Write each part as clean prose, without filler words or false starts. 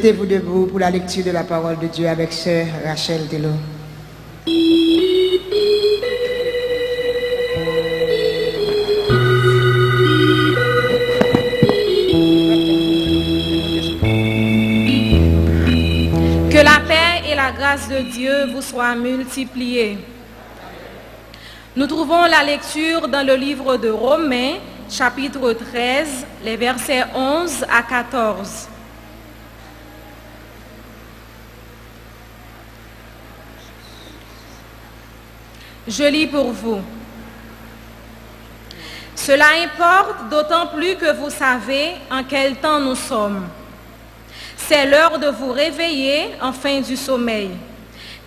Mettez-vous debout pour la lecture de la parole de Dieu avec sœur Rachel Delo. Que la paix et la grâce de Dieu vous soient multipliées. Nous trouvons la lecture dans le livre de Romains, chapitre 13, les versets 11 à 14. Je lis pour vous. Cela importe d'autant plus que vous savez en quel temps nous sommes. C'est l'heure de vous réveiller en fin du sommeil.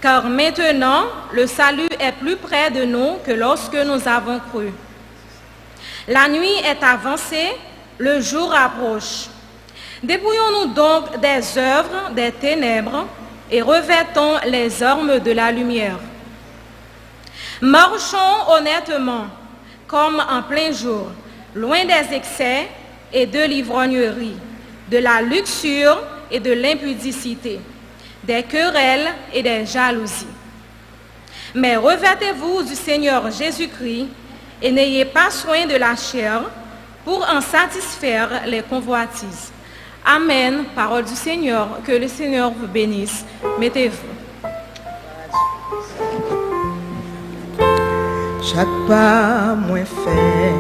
Car maintenant, le salut est plus près de nous que lorsque nous avons cru. La nuit est avancée, le jour approche. Dépouillons-nous donc des œuvres des ténèbres et revêtons les armes de la lumière. Marchons honnêtement, comme en plein jour, loin des excès et de l'ivrognerie, de la luxure et de l'impudicité, des querelles et des jalousies. Mais revêtez-vous du Seigneur Jésus-Christ et n'ayez pas soin de la chair pour en satisfaire les convoitises. Amen. Parole du Seigneur. Que le Seigneur vous bénisse. Mettez-vous. Chaque pas moins fait,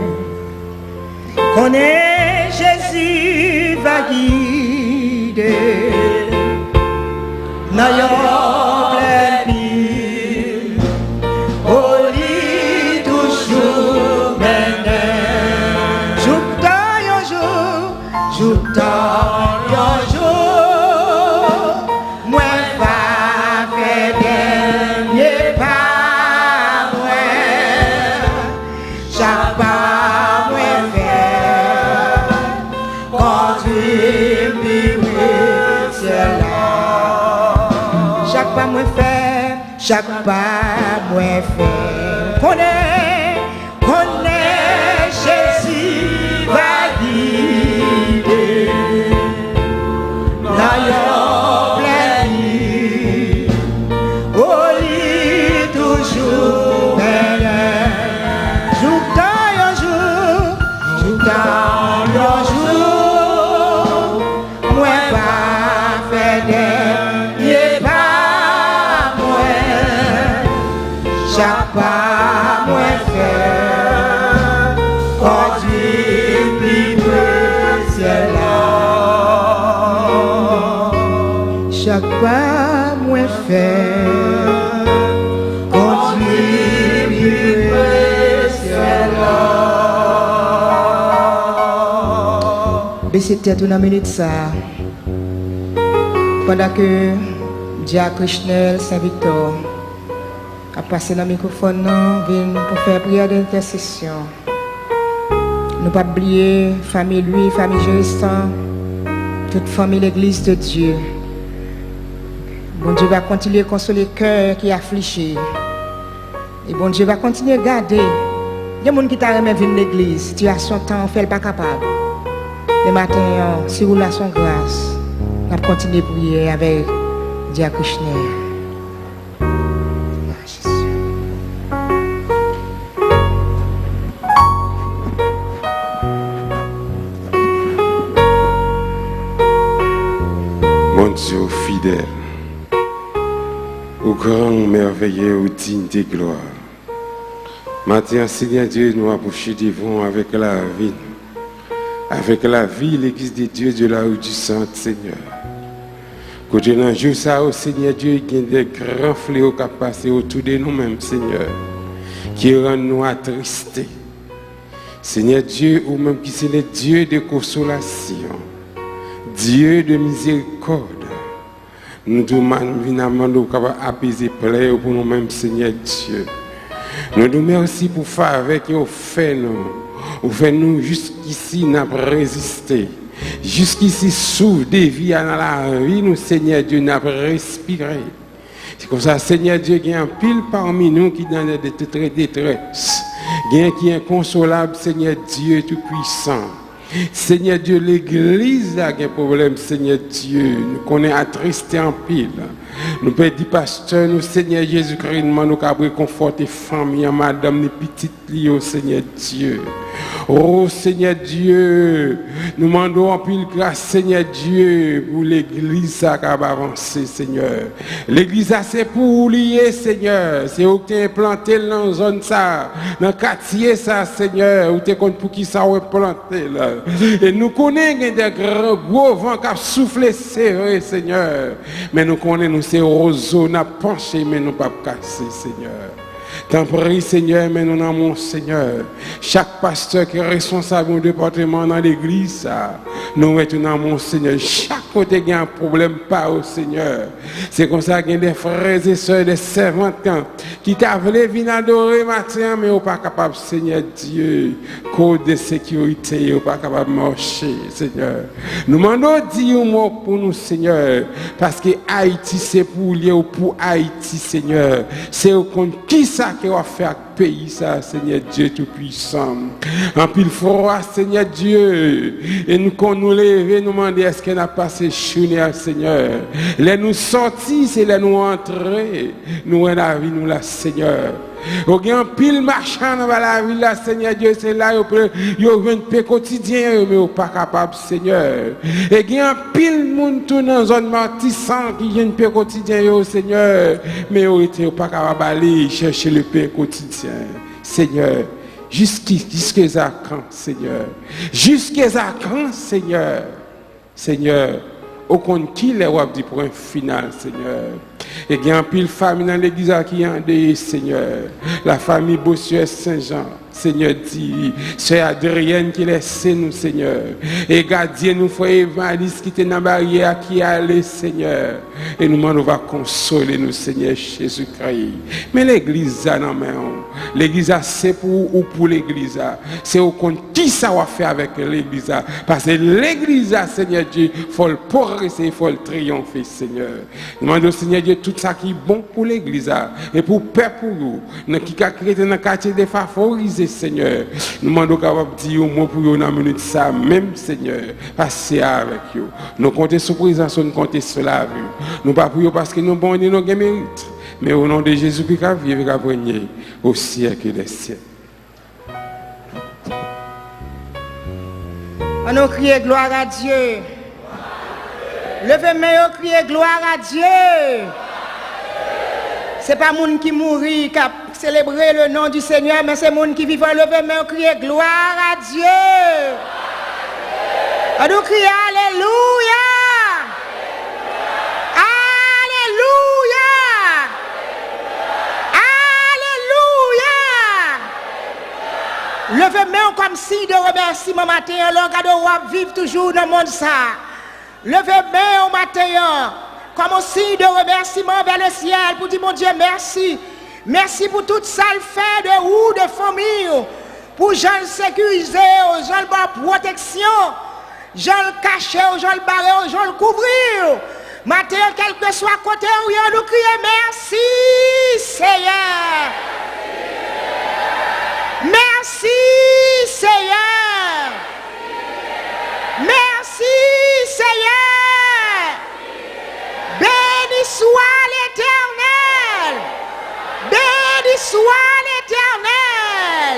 connaît Jésus va guider. N'ayons pleine vie, au lit toujours mener. Joue-toi un jour, joue-toi un jour, moi va faire bien, mieux pas moi. Chaque pas moins fait, conduit vivre cela. Chaque pas moins fait, chaque pas moins fait. Connais Jésus va guider. N'ayons pleine vie, au lit toujours meilleur. Joue-toi un jour, joue-toi un jour, moi pas faire des chaque pas moins fait, conduit vivre cela. Chaque pas moins fait, conduit vivre cela. Baissez tête une minute ça. Pendant que Diacre Krishnel Saint-Victor a passé dans le microphone pour faire prière d'intercession. Ne pas oublier famille lui, famille Jéristan, toute famille l'église de Dieu. Bon Dieu va continuer à consoler le cœur qui est affligé. Et bon Dieu va continuer à garder. Il y a des gens qui t'ont venir à l'église, situation temps, on fait pas capable. Le matin, si vous avez son grâce, on va continuer à prier avec Diacre Krishnel. Dieu fidèle, au grand merveilleux, au digne de gloire. Maintenant, Seigneur Dieu, nous approchons devant avec la vie, l'église de Dieu de la haute du Saint Seigneur. Côté dans jour ça, au Seigneur Dieu, il y a des grands fléaux qui passent autour de nous-mêmes, Seigneur, qui rendent nous attristés. Seigneur Dieu, ou même qui c'est le Dieu de consolation, Dieu de miséricorde. Nous demandons capable apaiser plaie pour nous-mêmes, Seigneur Dieu. Nous nous merci pour faire avec vous, nous jusqu'ici n'a pas résisté. Jusqu'ici sous des vies dans la vie, nous, Seigneur Dieu, n'a pas respiré. C'est comme ça, Seigneur Dieu, il y a un pile parmi nous qui dans des détresse. Il y a qui est inconsolable, Seigneur Dieu Tout-Puissant. Seigneur Dieu, l'église a un problème, Seigneur Dieu. Nous connaissons attristé en pile. Nous pouvons dire, pasteur, nous, Seigneur Jésus-Christ, nous avons réconforté famille, madame, les petites liées, Seigneur Dieu. Oh Seigneur Dieu, nous demandons en pile grâce, Seigneur Dieu, pour l'église qui va avancer, Seigneur. L'église, c'est pour lier, Seigneur. C'est où tu es implanté dans la zone, ça, dans le quartier, ça, Seigneur, où tu es contre pour qui ça est implanté, là. Et nous connaissons des gros vents qui soufflent serré, Seigneur. Mais nous connaissons, ces roseaux, nous penché, mais nous pas cassé, Seigneur. T'en prie, Seigneur, mais nous avons mon Seigneur. Chaque pasteur qui est responsable du département dans l'église, nous mettons mon Seigneur. Chaque côté qui a un problème, pas au Seigneur. C'est comme ça qu'il y a des frères et sœurs, des servantes qui t'ont voulu venir adorer matin, mais ils ne sont pas capables, Seigneur Dieu, code de sécurité, ils ne sont pas capables de marcher, Seigneur. Nous demandons dire un mot pour nous, Seigneur, parce que Haïti, c'est pour lui ou pour Haïti, Seigneur. C'est contre qui ça qui va faire pays, ça, Seigneur Dieu Tout-Puissant. En pile froid, Seigneur Dieu, et nous, quand nous lever, nous demander est-ce qu'elle a passé chouné, Seigneur. Les nous sortis, c'est les nous entrer, nous la vie, nous la Seigneur. Il y a un pile marchand dans la ville, là, Seigneur Dieu, c'est là, il y a un peu quotidien, mais il n'est pas capable, Seigneur. Et il y a un pile monde dans une zone martissante qui a un peu quotidien, Seigneur, mais il n'est pas capable d'aller chercher le pain quotidien. Seigneur, jusqu'à quand, Seigneur? Jusqu'à quand, Seigneur? Seigneur, au compte qui les rois du point final, Seigneur? Et il y a un pile famille dans l'église qui est en deuil, Seigneur. La famille Bossuet Saint-Jean. Seigneur dit, c'est Adrienne qui laisse nous, Seigneur. Et gardien nous, frère Evalise qui était dans la barrière qui allait, Seigneur. Et nous, on va consoler nous, Seigneur Jésus-Christ. Mais l'église, non, mais l'église, c'est pour ou pour l'église. C'est au compte qui ça va faire avec l'église. Parce que l'église, Seigneur Dieu, il faut le progresser, il faut le triompher, Seigneur. Nous demandons, Seigneur Dieu, tout ça qui est bon pour l'église. Et pour le peuple, pour nous. Qui a créé dans le quartier défavorisé, Seigneur, nous demandons capable de dire un mot pour nous dans la minute ça, même Seigneur, passez avec vous. Nous comptons sur présence, nous comptons sur la vie. Nous pas prions parce que nous bons nous avons mérite, mais au nom de Jésus qui a vécu, qui a régné au siècle des siècles. On nous crie gloire à Dieu. Levez-moi, crier gloire à Dieu. C'est pas monde qui mourit qui a célébré le nom du Seigneur, mais c'est monde qui vivant. Levez-moi, crier gloire à Dieu. On nous crie alléluia. Alléluia. Alléluia. Levez-moi comme si de remerciement matin, l'on vivre toujours dans le monde ça. Levez-moi au matin. Comme un signe de remerciement vers le ciel pour dire mon Dieu merci. Merci pour tout ça le fait de ou de famille. Pour gens le sécuriser, gens le protection, gens le cacher, gens le barrer, gens le couvrir. Matin, quel que soit côté où nous crions merci Seigneur. Merci Seigneur. Merci Seigneur. Béni soit l'Éternel. Béni soit l'Éternel.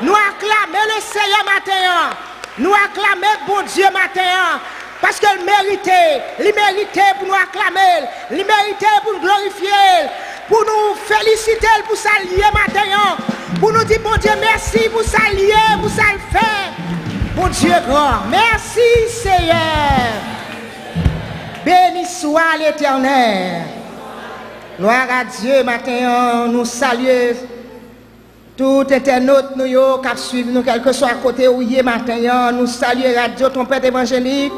Nous acclamons le Seigneur matin. Nous acclamons bon Dieu matin. Parce qu'il méritait. Il méritait pour nous acclamer. Il méritait pour nous glorifier. Pour nous féliciter pour ça lier matin. Pour nous dire bon Dieu merci pour ça lier, pour ça le faire. Bon Dieu grand. Merci Seigneur. Béni soit l'Éternel. Gloire à Dieu, matin, nous saluons tout internaute nous qui suivent nous, quel que soit à côté où il est matin. Nous saluons Radio Trompette Évangélique,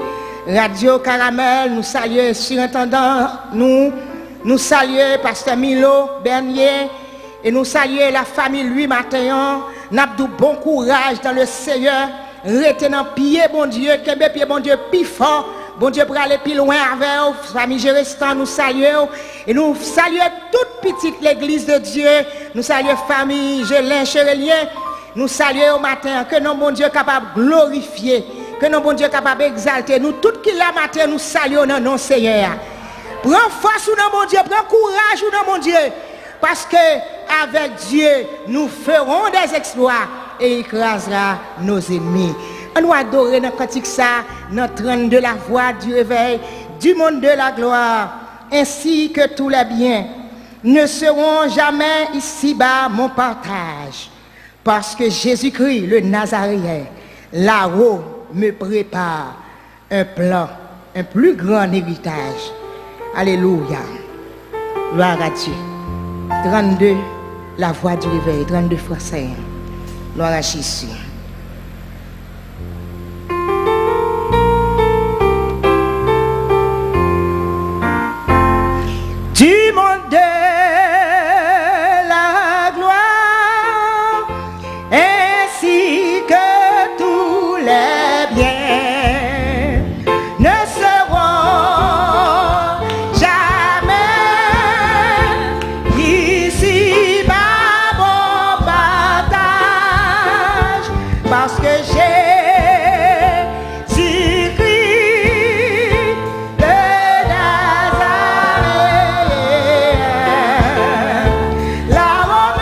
Radio Caramel, nous saluons Surintendant, nous saluons Pasteur Milo Bernier, et nous saluons la famille lui matin. Nous avons bon courage dans le Seigneur, retenant pied, bon Dieu, que pied, bon Dieu, plus fort. Bon Dieu, pour aller plus loin avec vous, famille Gérestan, nous saluons. Et nous saluons toute petite l'église de Dieu. Nous saluons famille Gélin, Chérélien. Nous saluons au matin que nos bon Dieu capable de glorifier, que nos bon Dieu capable d'exalter nous. Tout qui la matin nous saluons dans nos Seigneur. Prends force ou non mon Dieu, prends courage ou non mon Dieu. Parce que avec Dieu, nous ferons des exploits et écrasera nos ennemis. On doit adorer dans le cantique ça, notre train de la voix du réveil, du monde de la gloire, ainsi que tous les biens ne seront jamais ici-bas mon partage. Parce que Jésus-Christ, le Nazaréen, là-haut me prépare un plan, un plus grand héritage. Alléluia. Gloire à Dieu. 32, la voix du réveil, 32 français. Gloire à Jésus. Du monde de la gloire, ainsi que tous les biens ne seront jamais ici-bas mon partage, parce que Jésus-Christ de Nazareth, là-haut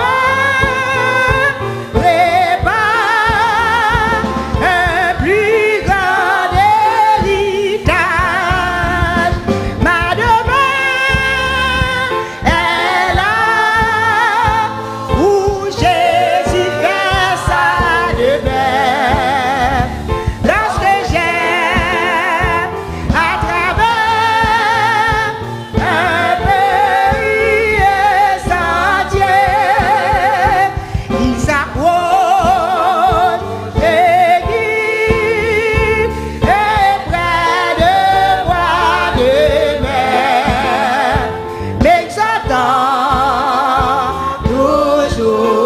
me prépare un plus grand héritage. Ma demeure est là où Jésus fait sa demeure. Lorsque j'ai à travers un pays sans Dieu, il s'approche et guide et près de moi demeure, m'exaltant toujours.